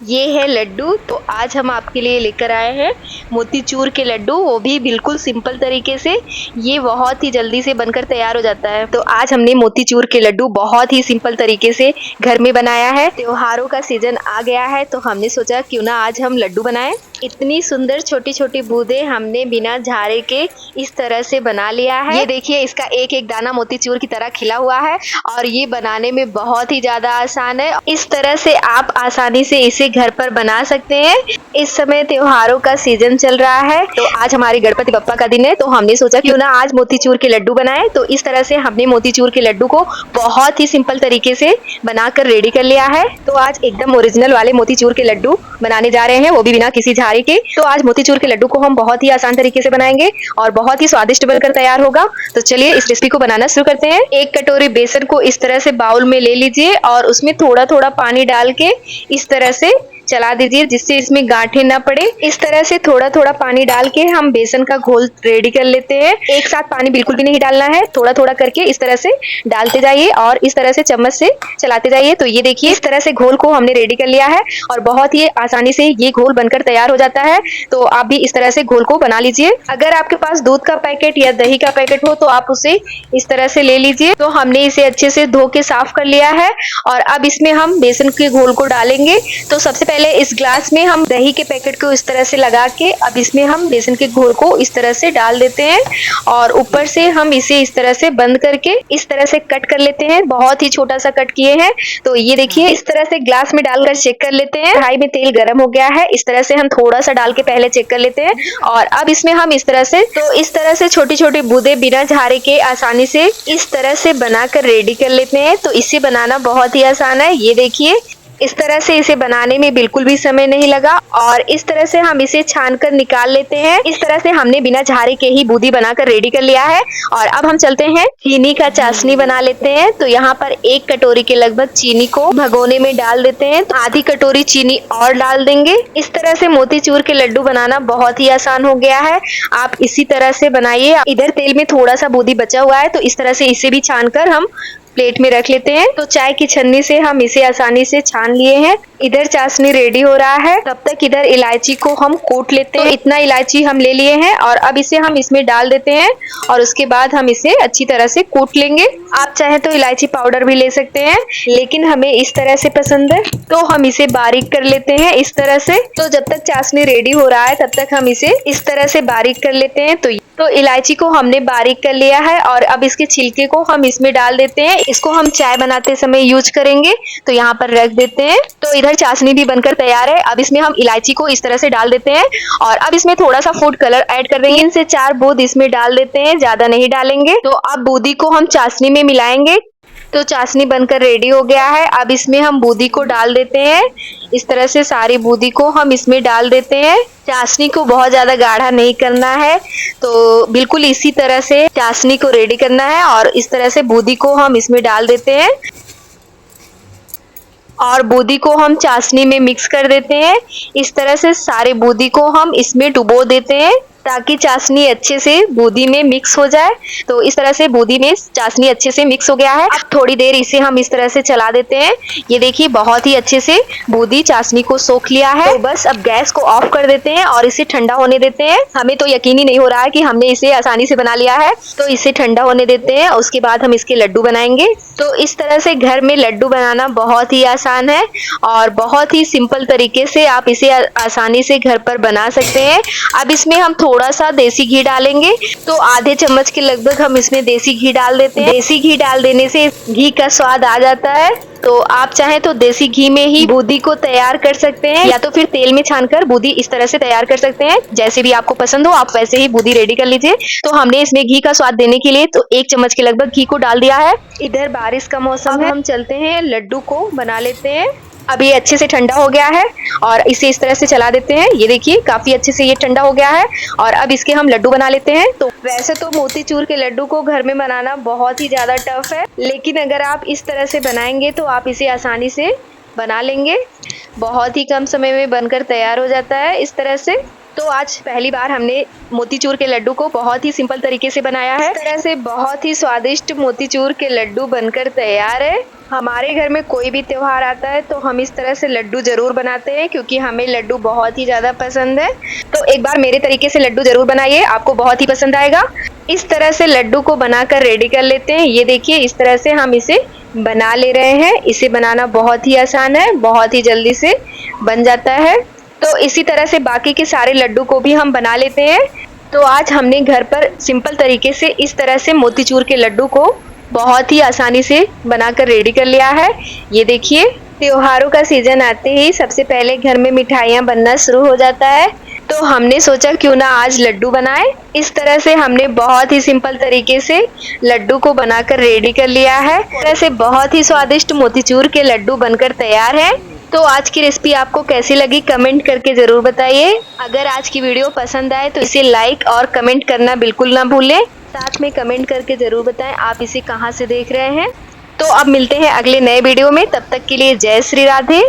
ये है लड्डू। तो आज हम आपके लिए लेकर आए हैं मोतीचूर के लड्डू, वो भी बिल्कुल सिंपल तरीके से। ये बहुत ही जल्दी से बनकर तैयार हो जाता है। तो आज हमने मोतीचूर के लड्डू बहुत ही सिंपल तरीके से घर में बनाया है। त्योहारों का सीजन आ गया है तो हमने सोचा क्यों ना आज हम लड्डू बनाएं। इतनी सुंदर छोटी छोटी बूंदे हमने बिना झारे के इस तरह से बना लिया है। ये देखिए, इसका एक एक दाना मोतीचूर की तरह खिला हुआ है और ये बनाने में बहुत ही ज्यादा आसान है। इस तरह से आप आसानी से इसे घर पर बना सकते हैं। इस समय त्योहारों का सीजन चल रहा है तो आज हमारे गणपति बप्पा का दिन है तो हमने सोचा क्यों ना आज मोतीचूर के लड्डू बनाएं। तो इस तरह से हमने मोतीचूर के लड्डू को बहुत ही सिंपल तरीके से बनाकर रेडी कर लिया है। तो आज एकदम ओरिजिनल वाले मोतीचूर के लड्डू बनाने जा रहे हैं, वो भी बिना किसी झारे के। तो आज मोतीचूर के लड्डू को हम बहुत ही आसान तरीके से बनाएंगे और बहुत ही स्वादिष्ट बनकर तैयार होगा। तो चलिए इस रेसिपी को बनाना शुरू करते हैं। एक कटोरी बेसन को इस तरह से बाउल में ले लीजिए और उसमें थोड़ा थोड़ा पानी डाल के इस तरह से चला दीजिए जिससे इसमें गांठें ना पड़े। इस तरह से थोड़ा थोड़ा पानी डाल के हम बेसन का घोल रेडी कर लेते हैं। एक साथ पानी बिल्कुल भी नहीं डालना है, थोड़ा थोड़ा करके इस तरह से डालते जाइए और इस तरह से चम्मच से चलाते जाइए। तो ये देखिए, इस तरह से घोल को हमने रेडी कर लिया है और बहुत ही आसानी से ये घोल बनकर तैयार हो जाता है। तो आप भी इस तरह से घोल को बना लीजिए। अगर आपके पास दूध का पैकेट या दही का पैकेट हो तो आप उसे इस तरह से ले लीजिए। तो हमने इसे अच्छे से धो के साफ कर लिया है और अब इसमें हम बेसन के घोल को डालेंगे। तो सबसे पहले इस ग्लास में हम दही के पैकेट को इस तरह से लगा के अब इसमें हम बेसन के घोल को इस तरह से डाल देते हैं और ऊपर से हम इसे इस तरह से बंद करके इस तरह से कट कर लेते हैं। बहुत ही छोटा सा कट किए हैं। तो ये देखिए, इस तरह से ग्लास में डालकर चेक कर लेते हैं। कढ़ाई में तेल गर्म हो गया है, इस तरह से हम थोड़ा सा डाल के पहले चेक कर लेते हैं और अब इसमें हम इस तरह से छोटी छोटी बूंदे बिना झारे के आसानी से इस तरह से बनाकर रेडी कर लेते हैं। तो इसे बनाना बहुत ही आसान है। ये देखिए, इस तरह से इसे बनाने में बिल्कुल भी समय नहीं लगा और इस तरह से हम इसे छान कर निकाल लेते हैं। इस तरह से हमने बिना झारे के ही बूंदी बनाकर रेडी कर लिया है और अब हम चलते हैं चीनी का चाशनी बना लेते हैं। तो यहाँ पर एक कटोरी के लगभग चीनी को भगोने में डाल देते हैं। तो आधी कटोरी चीनी और डाल देंगे। इस तरह से मोतीचूर के लड्डू बनाना बहुत ही आसान हो गया है। आप इसी तरह से बनाइए। इधर तेल में थोड़ा सा बूंदी बचा हुआ है तो इस तरह से इसे भी छान कर हम प्लेट में रख लेते हैं। तो चाय की छन्नी से हम इसे आसानी से छान लिए हैं। इधर चाशनी रेडी हो रहा है, तब तक इधर इलायची को हम कूट लेते हैं। तो इतना इलायची हम ले लिए हैं और अब इसे हम इसमें डाल देते हैं और उसके बाद हम इसे अच्छी तरह से कूट लेंगे। आप चाहे तो इलायची पाउडर भी ले सकते हैं, लेकिन हमें इस तरह से पसंद है तो हम इसे बारीक कर लेते हैं इस तरह से। तो जब तक चाशनी रेडी हो रहा है तब तक हम इसे इस तरह से बारीक कर लेते हैं। तो इलायची को हमने बारीक कर लिया है और अब इसके छिलके को हम इसमें डाल देते हैं। इसको हम चाय बनाते समय यूज करेंगे तो यहाँ पर रख देते हैं। तो इधर चाशनी भी बनकर तैयार है। अब इसमें हम इलायची को इस तरह से डाल देते हैं और अब इसमें थोड़ा सा फूड कलर ऐड कर देंगे। 3 से 4 बूंद इसमें डाल देते हैं, ज्यादा नहीं डालेंगे। तो अब बूंदी को हम चाशनी में मिलाएंगे। तो चाशनी बनकर रेडी हो गया है। अब इसमें हम बूंदी को डाल देते हैं। इस तरह से सारी बूंदी को हम इसमें डाल देते हैं। चाशनी को बहुत ज्यादा गाढ़ा नहीं करना है, तो बिल्कुल इसी तरह से चाशनी को रेडी करना है और इस तरह से बूंदी को हम इसमें डाल देते हैं और बूंदी को हम चाशनी में मिक्स कर देते हैं। इस तरह से सारे बूंदी को हम इसमें डुबो देते हैं ताकि चाशनी अच्छे से बूंदी में मिक्स हो जाए। तो इस तरह से बूंदी में चाशनी अच्छे से मिक्स हो गया है। अब थोड़ी देर इसे हम इस तरह से चला देते हैं। ये देखिए, बहुत ही अच्छे से बूंदी चाशनी को सोख लिया है। तो बस अब गैस को ऑफ कर देते हैं और इसे ठंडा होने देते हैं। हमें तो यकीन ही नहीं हो रहा है कि हमने इसे आसानी से बना लिया है। तो इसे ठंडा होने देते हैं और उसके बाद हम इसके लड्डू बनाएंगे। तो इस तरह से घर में लड्डू बनाना बहुत ही आसान है और बहुत ही सिंपल तरीके से आप इसे आसानी से घर पर बना सकते हैं। अब इसमें हम थोड़ा सा देसी घी डालेंगे। तो आधे चम्मच के लगभग हम इसमें देसी घी डाल देते हैं। देसी घी डाल देने से घी का स्वाद आ जाता है। तो आप चाहें तो देसी घी में ही बूंदी को तैयार कर सकते हैं या तो फिर तेल में छानकर बूंदी इस तरह से तैयार कर सकते हैं। जैसे भी आपको पसंद हो आप वैसे ही बूंदी रेडी कर लीजिए। तो हमने इसमें घी का स्वाद देने के लिए तो 1 चम्मच के लगभग घी को डाल दिया है। इधर बारिश का मौसम है, हम चलते हैं लड्डू को बना लेते हैं। अब ये अच्छे से ठंडा हो गया है और इसे इस तरह से चला देते हैं। ये देखिए, काफी अच्छे से ये ठंडा हो गया है और अब इसके हम लड्डू बना लेते हैं। तो वैसे तो मोतीचूर के लड्डू को घर में बनाना बहुत ही ज्यादा टफ है, लेकिन अगर आप इस तरह से बनाएंगे तो आप इसे आसानी से बना लेंगे। बहुत ही कम समय में बनकर तैयार हो जाता है इस तरह से। तो आज पहली बार हमने मोतीचूर के लड्डू को बहुत ही सिंपल तरीके से बनाया है। इस तरह से बहुत ही स्वादिष्ट मोतीचूर के लड्डू बनकर तैयार है। हमारे घर में कोई भी त्योहार आता है तो हम इस तरह से लड्डू जरूर बनाते हैं, क्योंकि हमें लड्डू बहुत ही ज़्यादा पसंद है। तो एक बार मेरे तरीके से लड्डू जरूर बनाइए, आपको बहुत ही पसंद आएगा। इस तरह से लड्डू को बनाकर रेडी कर लेते हैं। ये देखिए, इस तरह से हम इसे बना ले रहे हैं। इसे बनाना बहुत ही आसान है, बहुत ही जल्दी से बन जाता है। तो इसी तरह से बाकी के सारे लड्डू को भी हम बना लेते हैं। तो आज हमने घर पर सिंपल तरीके से इस तरह से मोतीचूर के लड्डू को बहुत ही आसानी से बनाकर रेडी कर लिया है। ये देखिए, त्योहारों का सीजन आते ही सबसे पहले घर में मिठाइयाँ बनना शुरू हो जाता है। तो हमने सोचा क्यों ना आज लड्डू बनाएं। इस तरह से हमने बहुत ही सिंपल तरीके से लड्डू को बनाकर रेडी कर लिया है। इस तरह से बहुत ही स्वादिष्ट मोतीचूर के लड्डू बनकर तैयार हैं। तो आज की रेसिपी आपको कैसी लगी कमेंट करके ज़रूर बताइए। अगर आज की वीडियो पसंद आए तो इसे लाइक और कमेंट करना बिल्कुल ना भूलें। साथ में कमेंट करके ज़रूर बताएं आप इसे कहाँ से देख रहे हैं। तो अब मिलते हैं अगले नए वीडियो में, तब तक के लिए जय श्री राधे।